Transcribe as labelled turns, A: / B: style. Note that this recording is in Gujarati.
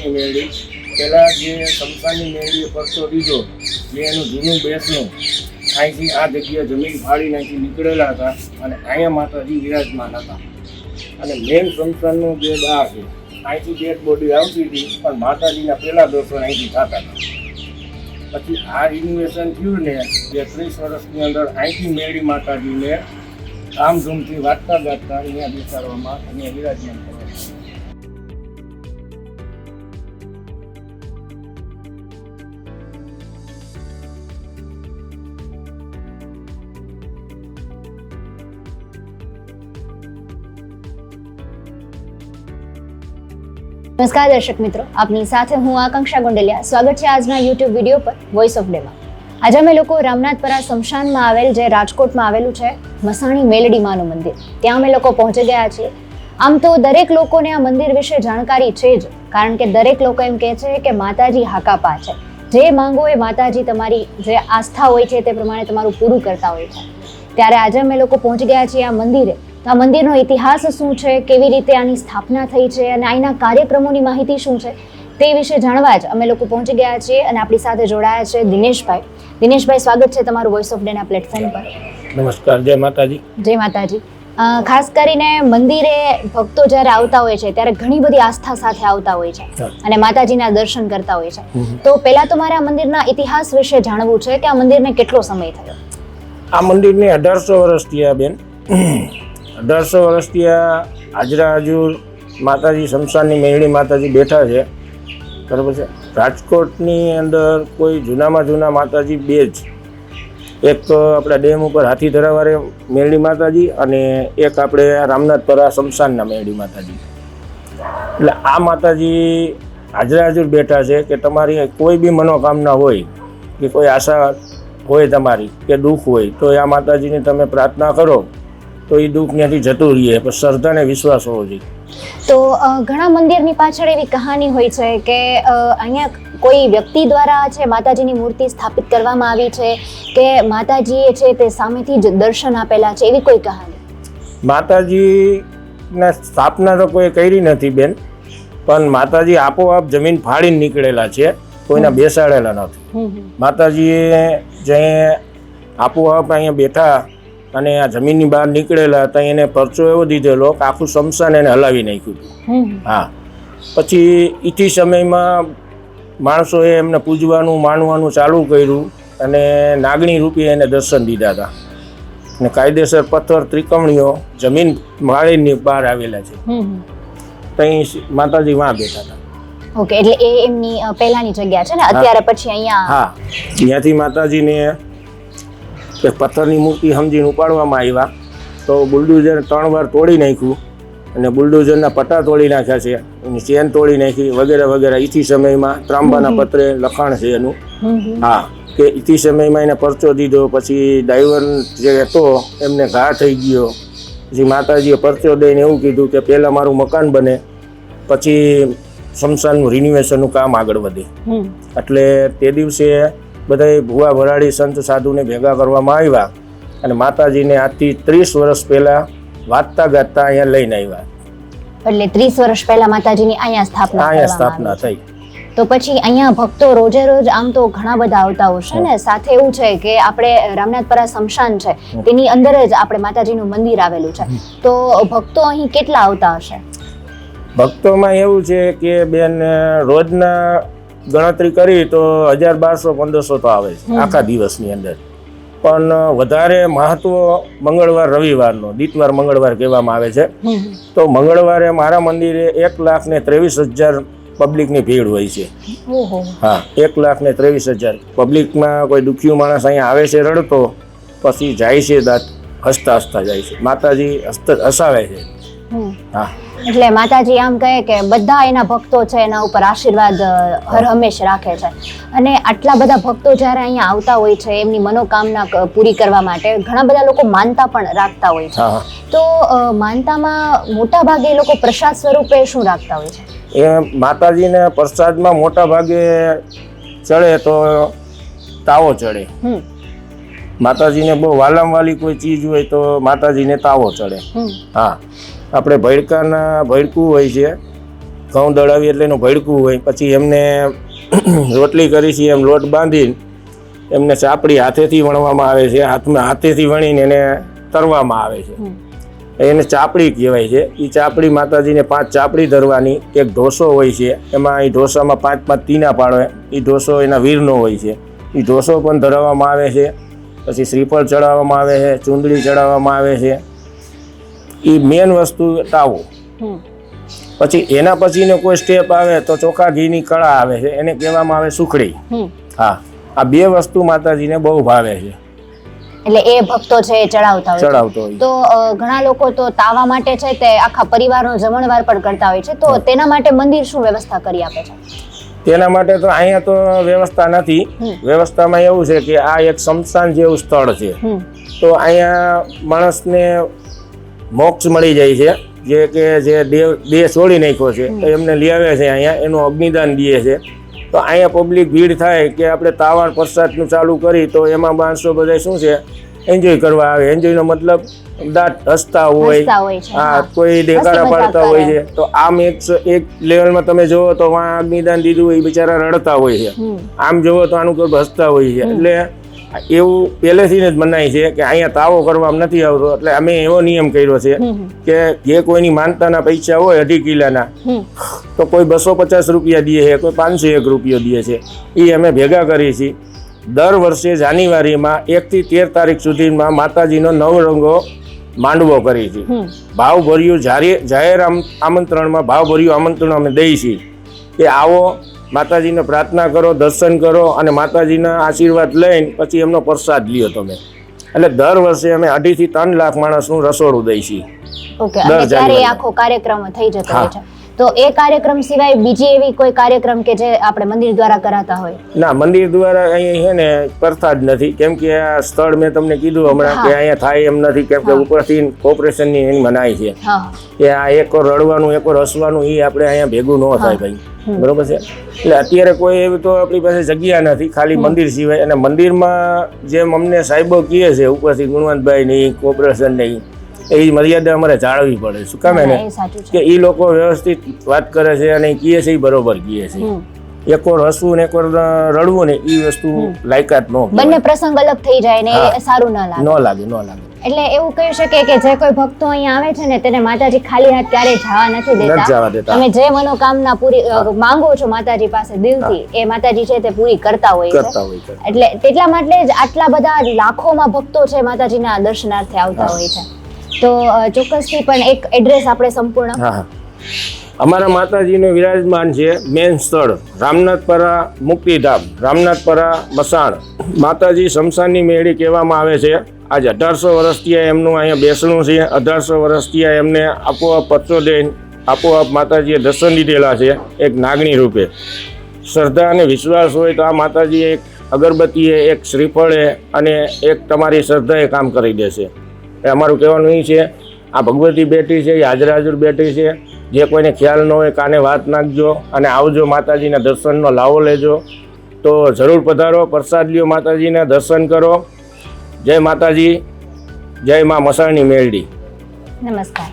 A: શમશાનની મેળવી. પહેલાં જે શમશાનની મેળવીએ પરચો દીધો, જે એનું જૂનું બેસનું અહીંથી આ જગ્યા જમીન ફાડીને અહીંથી નીકળેલા હતા અને અહીંયા માતાજી વિરાજમાન હતા. અને મેઇન શમશાનનું જે દાહ છે, અહીંથી ડેડ બોડી આવતી હતી, પણ માતાજીના પહેલા દર્શન અહીંથી થતા હતા. પછી આ રિન્યુએશન થયું ને, જે 30 વર્ષની અંદર અહીંથી મેળી માતાજીને ધામધૂમથી વાંચતા ગાતા અહીંયા બેસાડવામાં, અહીંયા વિરાજમાન કરવામાં.
B: નમસ્કાર દર્શક મિત્રો, આપની સાથે હું આકાંક્ષા ગોંડલિયા. સ્વાગત છે આજના યુટ્યુબ વિડીયો પર વોઇસ ઓફ ડેમાં. આજે અમે લોકો રામનાથપરા સ્મશાનમાં આવેલ, જે રાજકોટમાં આવેલું છે, મસાણી મેલડી માનું મંદિર, ત્યાં અમે લોકો પહોંચી ગયા છીએ. આમ તો દરેક લોકોને આ મંદિર વિશે જાણકારી છે જ, કારણ કે દરેક લોકો એમ કહે છે કે માતાજી હાકાપા છે. જે માંગો એ માતાજી તમારી જે આસ્થા હોય છે તે પ્રમાણે તમારું પૂરું કરતા હોય છે. ત્યારે આજે અમે લોકો પહોંચી ગયા છીએ આ મંદિરે. તો આ મંદિરનો ઇતિહાસ શું છે, કેવી રીતે આની સ્થાપના થઈ છે અને અહીંના કાર્યક્રમોની માહિતી શું છે, તે વિશે જાણવા જ અમે લોકો પહોંચી ગયા છીએ. અને આપણી સાથે જોડાયા છે દિનેશભાઈ. દિનેશભાઈ, સ્વાગત છે તમારું વોઇસ ઓફ ડેના પ્લેટફોર્મ પર.
A: નમસ્કાર, જય માતાજી.
B: જય માતાજી. ખાસ કરીને મંદિરે ભક્તો જ્યારે આવતા હોય છે ત્યારે ઘણી બધી આસ્થા સાથે આવતા હોય છે અને માતાજીના દર્શન કરતા હોય છે. તો પહેલા તો મારે આ મંદિરના ઇતિહાસ વિશે જાણવું છે કે આ મંદિરને કેટલો સમય થયો?
A: આ મંદિરને 1800 વર્ષ થયા બેન. 1800 વર્ષ થયા. હાજરા હજુર માતાજી શમશાનની મેળડી માતાજી બેઠા છે, બરાબર છે. રાજકોટની અંદર કોઈ જૂનામાં જૂના માતાજી બે જ, એક તો આપણા ડેમ ઉપર હાથી ધરાવારે મેળડી માતાજી અને એક આપણે રામનાથપરા શમશાનના મેળડી માતાજી. એટલે આ માતાજી હાજરા હજુર બેઠા છે કે તમારી કોઈ બી મનોકામના હોય કે કોઈ આશા હોય તમારી કે દુઃખ હોય તો આ માતાજીની તમે પ્રાર્થના કરો તો એ દુઃખ ત્યાંથી જતું રહીએ. પણ શ્રદ્ધાને વિશ્વાસ હોવો જોઈએ.
B: તો ઘણા મંદિરની પાછળ એવી કહાની હોય છે કે અહીંયા કોઈ વ્યક્તિ દ્વારા છે માતાજીની મૂર્તિ સ્થાપિત કરવામાં આવી છે કે માતાજીએ છે તે સામેથી જ દર્શન આપેલા છે, એવી કોઈ કહાની?
A: માતાજીના સ્થાપના તો કોઈ કરી નથી બેન, પણ માતાજી આપોઆપ જમીન ફાડીને નીકળેલા છે, કોઈના બેસાડેલા નથી. માતાજીએ જે આપોઆપ અહીંયા બેઠા અને આ જમીનની બહાર નીકળેલા હતા, એને પરચો એવો દીધેલો કે આખું શમશાન એને હલાવી નાખ્યું હતું. હા, પછી ઈથી સમયમાં માણસોએ એમને પૂજવાનું માનવાનું ચાલુ કર્યું અને નાગણી રૂપે એને દર્શન દીધા હતા. અને કાયદેસર પથ્થર ત્રિકમણીઓ જમીન માળીની બહાર આવેલા છે, ત્યાં માતાજી વાં બેઠા હતા.
B: ઓકે, એટલે એ એમની પહેલાની જગ્યા છે ને, અત્યારે પછી અહીંયા? હા,
A: ત્યાંથી માતાજીને એક પથ્થરની મૂર્તિ સમજીને ઉપાડવામાં આવ્યા તો બુલડોઝર 3 વાર તોડી નાખ્યું અને બુલડોઝરના પટ્ટા તોડી નાખ્યા છે, એની ચેન તોડી નાખી વગેરે વગેરે. ઈથી સમયમાં ત્રાંબાના પત્રે લખાણ છે એનું. હા, કે ઈથી સમયમાં એને પરચો દીધો. પછી ડ્રાઈવર જે હતો એમને ઘા થઈ ગયો. પછી માતાજીએ પરચો દઈને એવું કીધું કે પહેલાં મારું મકાન બને, પછી શમશાનનું રિન્યુએશનનું કામ આગળ વધે. એટલે તે દિવસે બધા ભૂવા ભરાડી સંત સાધુને ભેગા કરવામાં આવ્યા અને માતાજીને આજથી 30 વર્ષ પહેલા વાંચતા ગાતા અહીંયા લઈને આવ્યા.
B: એટલે 30 વર્ષ પહેલા માતાજીની અહીંયા સ્થાપના
A: થઈ.
B: તો પછી અહીંયા ભક્તો રોજે રોજ આમ તો ઘણા બધા આવતા હશે ને? સાથે એવું છે કે આપણે રામનાથપરા સ્મશાન છે તેની અંદર જ આપણે માતાજીનું મંદિર આવેલું છે, તો ભક્તો અહીં કેટલા આવતા હશે?
A: ભક્તોમાં એવું છે કે બેન રોજના ગણતરી કરી તો 1200-1500 તો આવે છે આખા દિવસની અંદર. પણ વધારે મહત્વ મંગળવાર રવિવારનો, દીતવાર મંગળવાર કહેવામાં આવે છે. તો મંગળવારે મારા મંદિરે 1,23,000 પબ્લિકની ભીડ હોય છે. હા, 1,23,000 પબ્લિકમાં કોઈ દુખ્યું માણસ અહીંયા આવે છે રડતો, પછી જાય છે દાંત હસતા હસતા જાય છે. માતાજી હસાવે છે. હા,
B: એટલે માતાજી આમ કહે કે બધા એના ભક્તો છે એના ઉપર આશીર્વાદ હર હંમેશ રાખે છે. અને આટલા બધા ભક્તો જ્યારે અહીંયા આવતા હોય છે એમની મનોકામના પૂરી કરવા માટે ઘણા બધા લોકો માનતા પણ રાખતા હોય છે. તો માનતામાં મોટા ભાગે લોકો પ્રસાદ સ્વરૂપે શું રાખતા હોય છે?
A: એ માતાજીને પ્રસાદમાં મોટા ભાગે ચડે તો તાવો ચડે. માતાજીને બહુ વાલામ વાલી કોઈ ચીજ હોય તો માતાજીને તાવો ચડે. હા, આપણે ભડકાના ભડકું હોય છે ઘઉં દળાવી એટલે એનું ભડકું હોય, પછી એમને રોટલી કરી છે એમ લોટ બાંધીને એમને ચાપડી હાથેથી વણવામાં આવે છે, હાથેથી વણીને એને તરવામાં આવે છે, એને ચાપડી કહેવાય છે. એ ચાપડી માતાજીને 5 ચાપડી ધરવાની, એક ઢોસો હોય છે, એમાં એ ઢોસામાં 5 તીના પાડે, એ ઢોસો એના વીરનો હોય છે, એ ઢોસો પણ ધરાવવામાં આવે છે. પછી શ્રીફળ ચડાવવામાં આવે છે, ચૂંદડી ચડાવવામાં આવે છે. એ મેન વસ્તુ તાવો. પછી એના પછીનો કોઈ સ્ટેપ આવે તો ચોખા ઘીની કળા આવે છે, એને કહેવામાં આવે સુખડી. હા, આ 2 વસ્તુ માતાજીને બહુ ભાવે છે,
B: એટલે એ ભક્તો છે એ ચડાવતા હોય. તો ઘણા લોકો તો તાવા માટે છે તે આખા પરિવારનો જમણવાર પણ કરતા હોય છે, તો તેના માટે મંદિર શું વ્યવસ્થા કરી આપે છે?
A: તેના માટે તો અહીંયા તો વ્યવસ્થા નથી. વ્યવસ્થામાં એવું છે કે આ એક સ્મશાન જેવું સ્થળ છે, તો અહીંયા માણસને મોક્ષ મળી જાય છે. જે દેહ છોડી નાખ્યો છે તો એમને લઈ આવે છે અહીંયા, એનું અગ્નિદાન દે છે. તો અહીંયા પબ્લિક ભીડ થાય કે આપણે તાવણ પ્રસાદનું ચાલુ કરી તો એમાં માણસો બધા શું છે એન્જોય કરવા આવે. એન્જોયનો મતલબ દાંત હસતા હોય, હા, કોઈ દેખાડા પાડતા હોય છે. તો આમ એક લેવલમાં તમે જોવો તો વાં અગ્નિદાન દીધું હોય, બિચારા રડતા હોય છે. આમ જોવો તો આનું કોઈ હસતા હોય છે. એટલે એવું પહેલેથી જ મનાય છે કે અહીંયા તાવો કરવામાં નથી આવતો. એટલે અમે એવો નિયમ કર્યો છે કે જે કોઈની માનતાના પૈસા હોય 2.5 કિલાના, તો કોઈ 250 રૂપિયા દે છે, કોઈ 501 રૂપિયો દે છે. એ અમે ભેગા કરીએ છીએ. દર વર્ષે જાન્યુઆરીમાં 1 થી 13 તારીખ સુધીમાં માતાજીનો 9 રંગો માંડવો કરીએ છીએ. ભાવભર્યું જાહેર આમંત્રણમાં ભાવભર્યું આમંત્રણ અમે દઈએ છીએ કે આવો, માતાજીને પ્રાર્થના કરો, દર્શન કરો અને માતાજીના આશીર્વાદ લઈને પછી એમનો પ્રસાદ લ્યો તમે. એટલે દર વર્ષે અમે 2.5 થી 3 લાખ માણસનું રસોડું દઈએ છીએ.
B: ઓકે, અને ત્યારે આખો કાર્યક્રમ થઈ જતો હોય છે. તો એ કાર્યક્રમ સિવાય બીજી એવી કોઈ કાર્યક્રમ કે જે આપણે મંદિર દ્વારા કરાતા હોય?
A: ના, મંદિર દ્વારા અહીંયા છે ને કરતા જ નથી, કેમ કે આ સ્થળ મેં તમને કીધું હમણાં કે અહીંયા થાય એમ નથી, કેમ કે ઉપરથી કોર્પોરેશનની એની મનાઈ છે કે આ એક રડવાનું એક હસવાનું એ આપણે અહીંયા ભેગું ન થાય ભાઈ, બરોબર છે. એટલે અત્યારે કોઈ એવી તો આપણી પાસે જગ્યા નથી ખાલી મંદિર સિવાય. અને મંદિરમાં જેમ અમને સાહેબો કહે છે ઉપરથી ગુણવંતભાઈ નહીં, કોર્પોરેશન નહીં, એ મર્યાદા અમારે જાળવવી પડે. શું કામ એને કે એ લોકો વ્યવસ્થિત વાત કરે છે અને કહે છે એ બરોબર કહે છે. એકવાર હસવું ને એકવાર રડવું ને એ વસ્તુ લાયકાત ન,
B: બંને પ્રસંગ અલગ થઈ જાય ને એ સારું ન લાગે. એટલે એવું કહી શકે કે જે કોઈ ભક્તો અહીંયા આવે છે ને તેને માતાજી ખાલી હાથ ક્યારેય જવા નથી દેતા. તમે જે મનોકામના પૂરી માંગો છો માતાજી પાસે દિલથી, એ માતાજી છે તે પૂરી કરતા હોય છે. એટલે તેટલા માટે જ આટલા બધા લાખોમાં ભક્તો છે માતાજીના દર્શનાર્થે આવતા હોય છે. તો ચોક્કસથી પણ એક એડ્રેસ આપણે સંપૂર્ણ.
A: અમારા માતાજીનું વિરાજમાન છે મેન સ્થળ રામનાથપરા મુક્તિધામ, રામનાથપરા મસાણ. માતાજી શમશાનની મેળી કહેવામાં આવે છે. આજે 1800 વર્ષથી એમનું અહીંયા બેસણું છે. 1800 વર્ષથી એમને આપોઆપ પત્રો દઈને આપોઆપ માતાજીએ દર્શન દીધેલા છે એક નાગણી રૂપે. શ્રદ્ધા અને વિશ્વાસ હોય તો આ માતાજી એક અગરબત્તીએ, એક શ્રીફળે અને એક તમારી શ્રદ્ધાએ કામ કરી દેશે. એ અમારું કહેવાનું એ છે. આ ભગવતી બેઠી છે, એ હાજર હાજર બેઠી છે. જે કોઈને ખ્યાલ ન હોય કાને વાત નાખજો અને આવજો, માતાજીના દર્શનનો લાવો લેજો. તો જરૂર પધારો, પ્રસાદ લ્યો, માતાજીના દર્શન કરો. જય માતાજી, જય મા મસાણની મેલડી.
B: નમસ્કાર.